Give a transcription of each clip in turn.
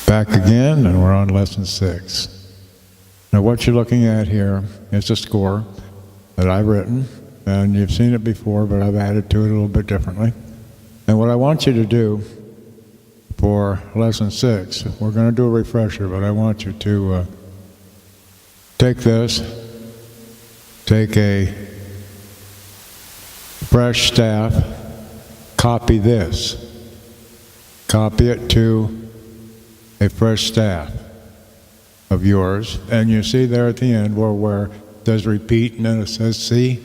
Back again, and we're on lesson 6. Now what you're looking at here is a score that I've written, and you've seen it before, but I've added to it a little bit differently. And what I want you to do for lesson 6, we're going to do a refresher, but I want you to take this, take a fresh staff, copy this, copy it to a fresh staff of yours, and you see there at the end where it says repeat and then it says C.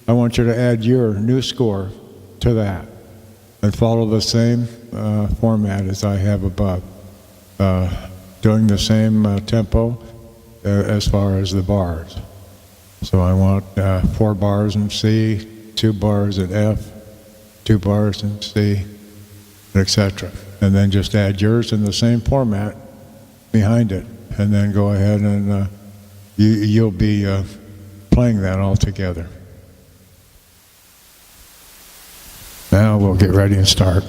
I want you to add your new score to that and follow the same format as I have above, doing the same tempo as far as the bars. So I want 4 bars in C, 2 bars in F, 2 bars in C, etc. And then just add yours in the same format behind it, and then go ahead and you'll be playing that all together. Now we'll get ready and start.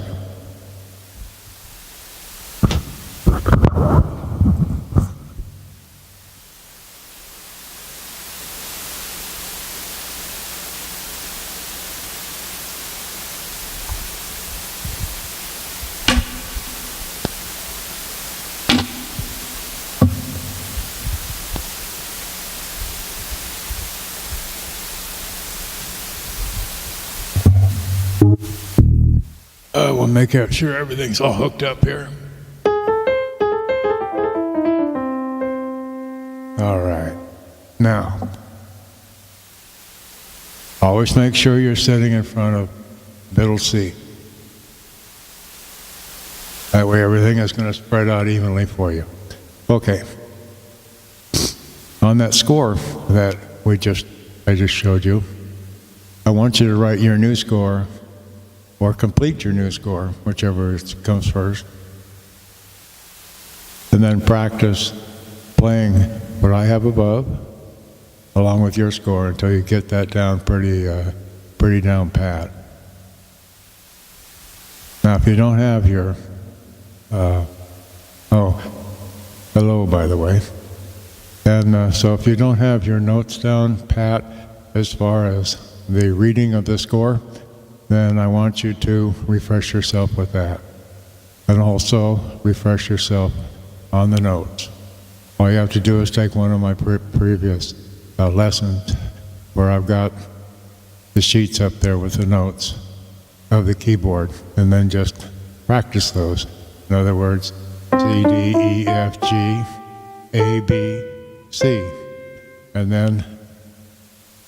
We'll make sure everything's all hooked up here. All right. Now, always make sure you're sitting in front of middle C. That way everything is going to spread out evenly for you. Okay. On that score that I just showed you, I want you to write your new score or complete your new score, whichever comes first. And then practice playing what I have above, along with your score, until you get that down pretty down pat. Now, if you don't have your, hello, by the way. And so if you don't have your notes down pat as far as the reading of the score, then I want you to refresh yourself with that. And also refresh yourself on the notes. All you have to do is take one of my previous lessons where I've got the sheets up there with the notes of the keyboard, and then just practice those. In other words, C, D, E, F, G, A, B, C. And then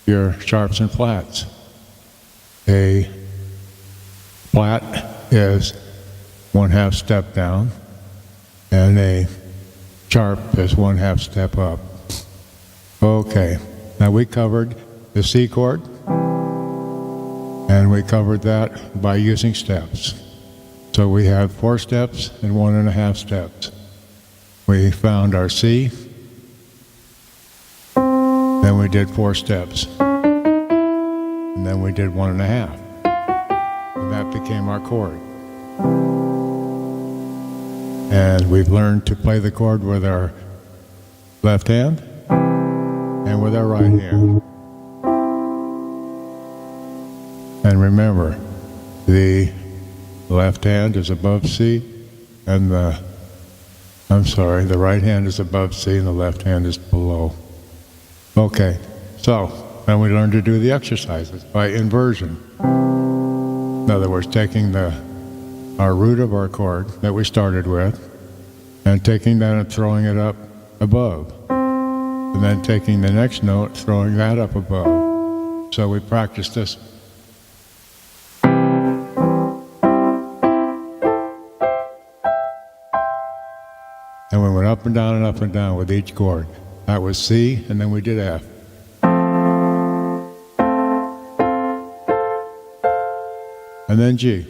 your sharps and flats. A flat is 1/2 step down, and a sharp is 1/2 step up. Okay, now we covered the C chord, and we covered that by using steps. So we had 4 steps and 1.5 steps. We found our C, then we did 4 steps, and then we did 1.5. And that became our chord. And we've learned to play the chord with our left hand and with our right hand. And remember, the left hand is above C, and the right hand is above C and the left hand is below. Okay, so then we learned to do the exercises by inversion. In other words, taking our root of our chord that we started with, and taking that and throwing it up above. And then taking the next note, throwing that up above. So we practiced this. And we went up and down with each chord. That was C, and then we did F. And then G.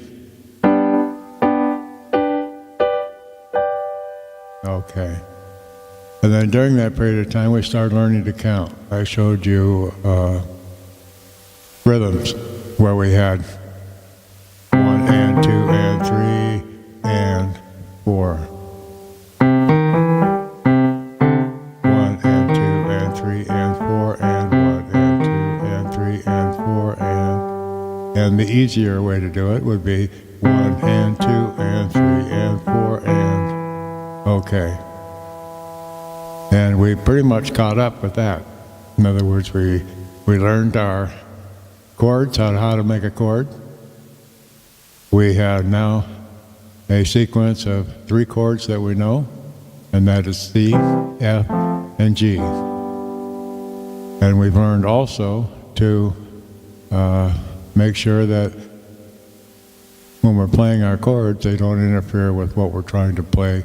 Okay. And then during that period of time, we started learning to count. I showed you rhythms where we had 1 and 2 and 3 and 4. And the easier way to do it would be 1 and 2 and 3 and 4 and... Okay. And we pretty much caught up with that. In other words, we learned our chords, how to make a chord. We have now a sequence of 3 chords that we know, and that is C, F, and G. And we've learned also to make sure that when we're playing our chords, they don't interfere with what we're trying to play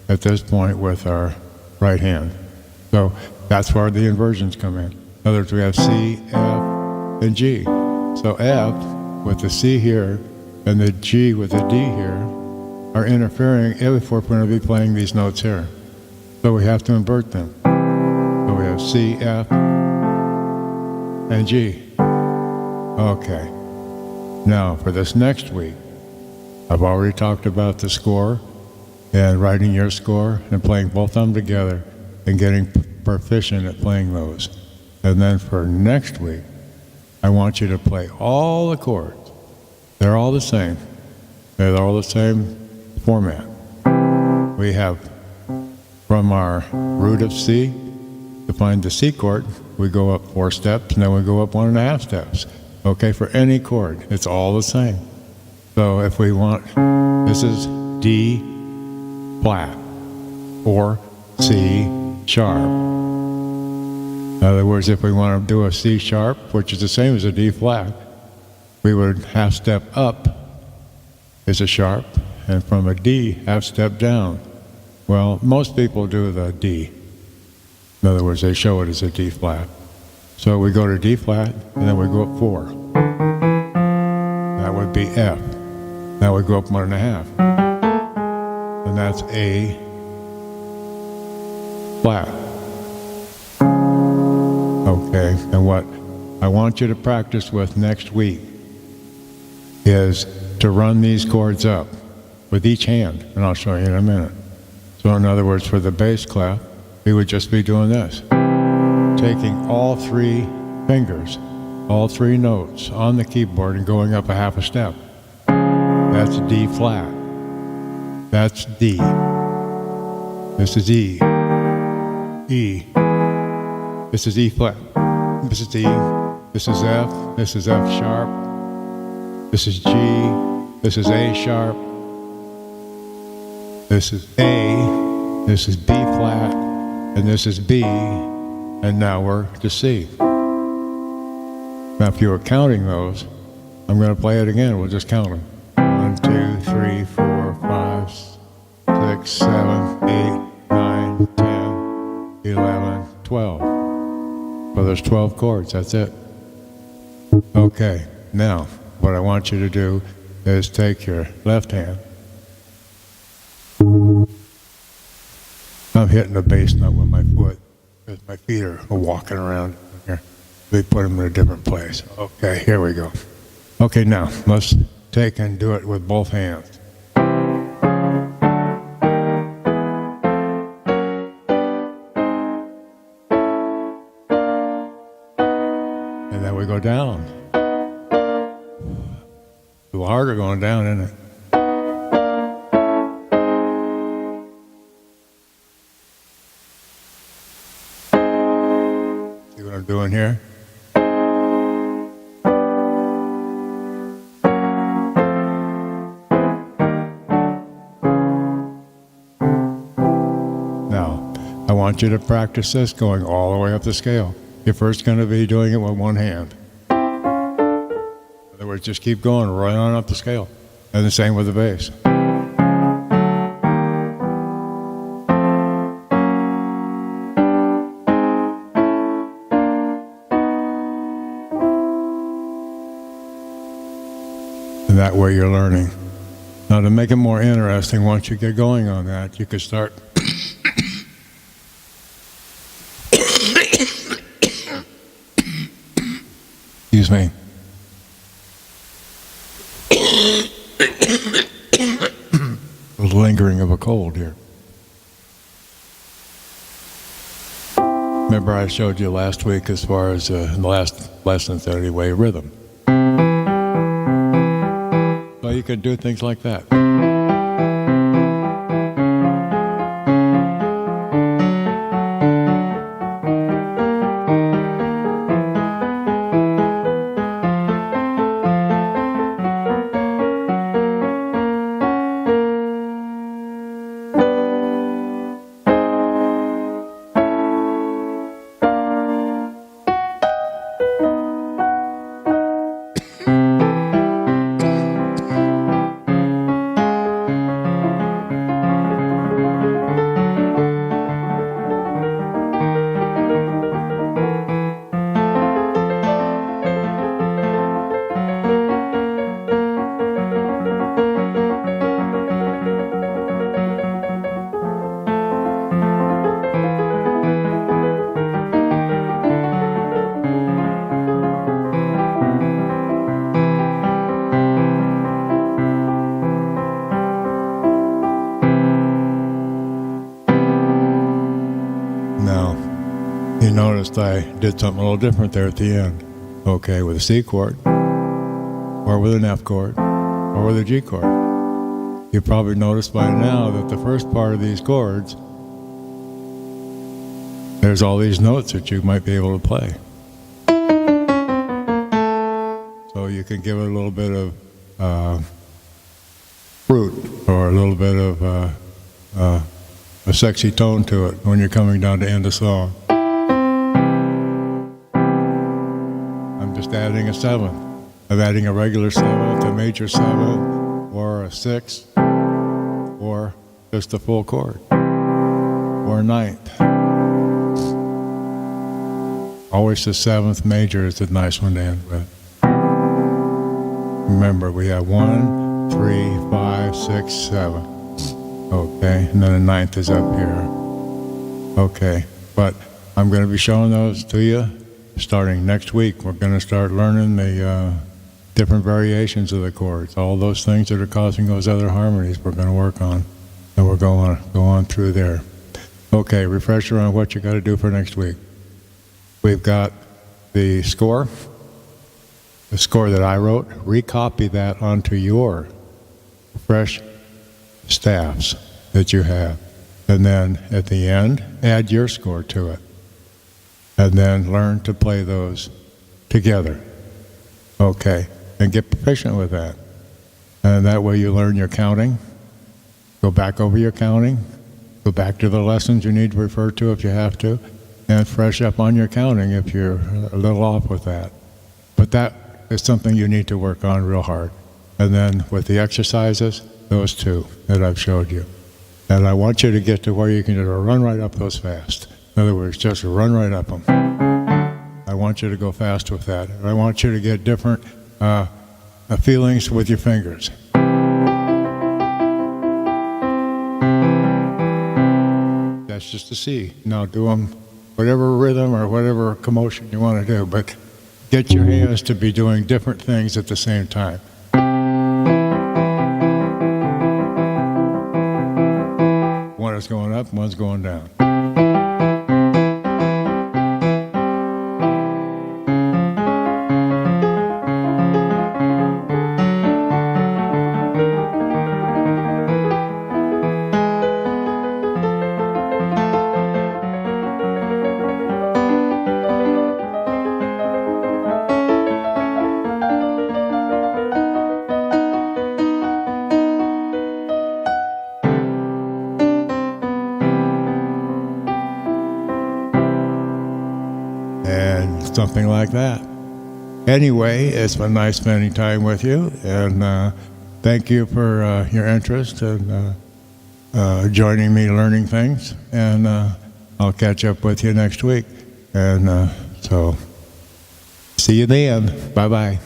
at this point with our right hand. So that's where the inversions come in. In other words, we have C, F, and G. So F with the C here and the G with the D here are interfering if we're going to be playing these notes here. So we have to invert them. So we have C, F, and G. Okay. Now for this next week, I've already talked about the score and writing your score and playing both of them together and getting proficient at playing those. And then for next week, I want you to play all the chords. They're all the same. They're all the same format. We have from our root of C, to find the C chord, we go up 4 steps, and then we go up 1.5 steps. Okay, for any chord, it's all the same. So if we want, this is D flat, or C sharp. In other words, if we want to do a C sharp, which is the same as a D flat, we would half step up is a sharp, and from a D, half step down. Well, most people do the D. In other words, they show it as a D flat. So we go to D flat, and then we go up 4. That would be F. Now we go up 1.5. And that's A flat. Okay, and what I want you to practice with next week is to run these chords up with each hand, and I'll show you in a minute. So in other words, for the bass clef, we would just be doing this. Taking all 3 fingers, all 3 notes on the keyboard and going up a half a step. That's D flat. That's D. This is E. E. This is E flat. This is E. This is F. This is F sharp. This is G. This is A sharp. This is A. This is B flat. And this is B. And now we're to C. Now if you were counting those, I'm going to play it again. We'll just count them. 1, 2, 3, 4, 5, 6, 7, 8, 9, 10, 11, 12. Well, there's 12 chords. That's it. Okay. Now, what I want you to do is take your left hand. I'm hitting the bass note with my foot because my feet are walking around here. We put them in a different place. Okay, here we go. Okay, now let's take and do it with both hands. And then we go down. A little harder going down, isn't it? See what I'm doing here? Now, I want you to practice this going all the way up the scale. You're first going to be doing it with one hand. In other words, just keep going right on up the scale. And the same with the bass. And that way you're learning. Now to make it more interesting, once you get going on that, you could start excuse me. A lingering of a cold here. Remember I showed you last week as far as in the last lessons anyway, rhythm. you can do things like that. You noticed I did something a little different there at the end. Okay, with a C chord, or with an F chord, or with a G chord. You probably noticed by now that the first part of these chords, there's all these notes that you might be able to play. So you can give it a little bit of fruit, or a little bit of a sexy tone to it when you're coming down to end a song. I'm just adding a seventh. I'm adding a regular seventh, a major seventh, or a sixth, or just a full chord, or a ninth. Always the seventh major is the nice one to end with. Remember, we have 1, 3, 5, 6, 7. Okay, and then the ninth is up here. Okay, but I'm going to be showing those to you starting next week. We're going to start learning the different variations of the chords. All those things that are causing those other harmonies we're going to work on. And we're going to go on through there. Okay, refresher on what you got to do for next week. We've got the score that I wrote. Recopy that onto your fresh staffs that you have. And then at the end, add your score to it. And then learn to play those together. Okay, and get proficient with that. And that way you learn your counting. Go back over your counting. Go back to the lessons you need to refer to if you have to. And fresh up on your counting if you're a little off with that. But that is something you need to work on real hard. And then with the exercises, those two that I've showed you. And I want you to get to where you can just run right up those fast. In other words, just run right up them. I want you to go fast with that. And I want you to get different feelings with your fingers. That's just a C. Now do them whatever rhythm or whatever commotion you want to do, but get your hands to be doing different things at the same time. One is going up, one's going down. Something like that. Anyway, it's been nice spending time with you, and thank you for your interest and joining me learning things, and I'll catch up with you next week. And so, see you then. Bye-bye.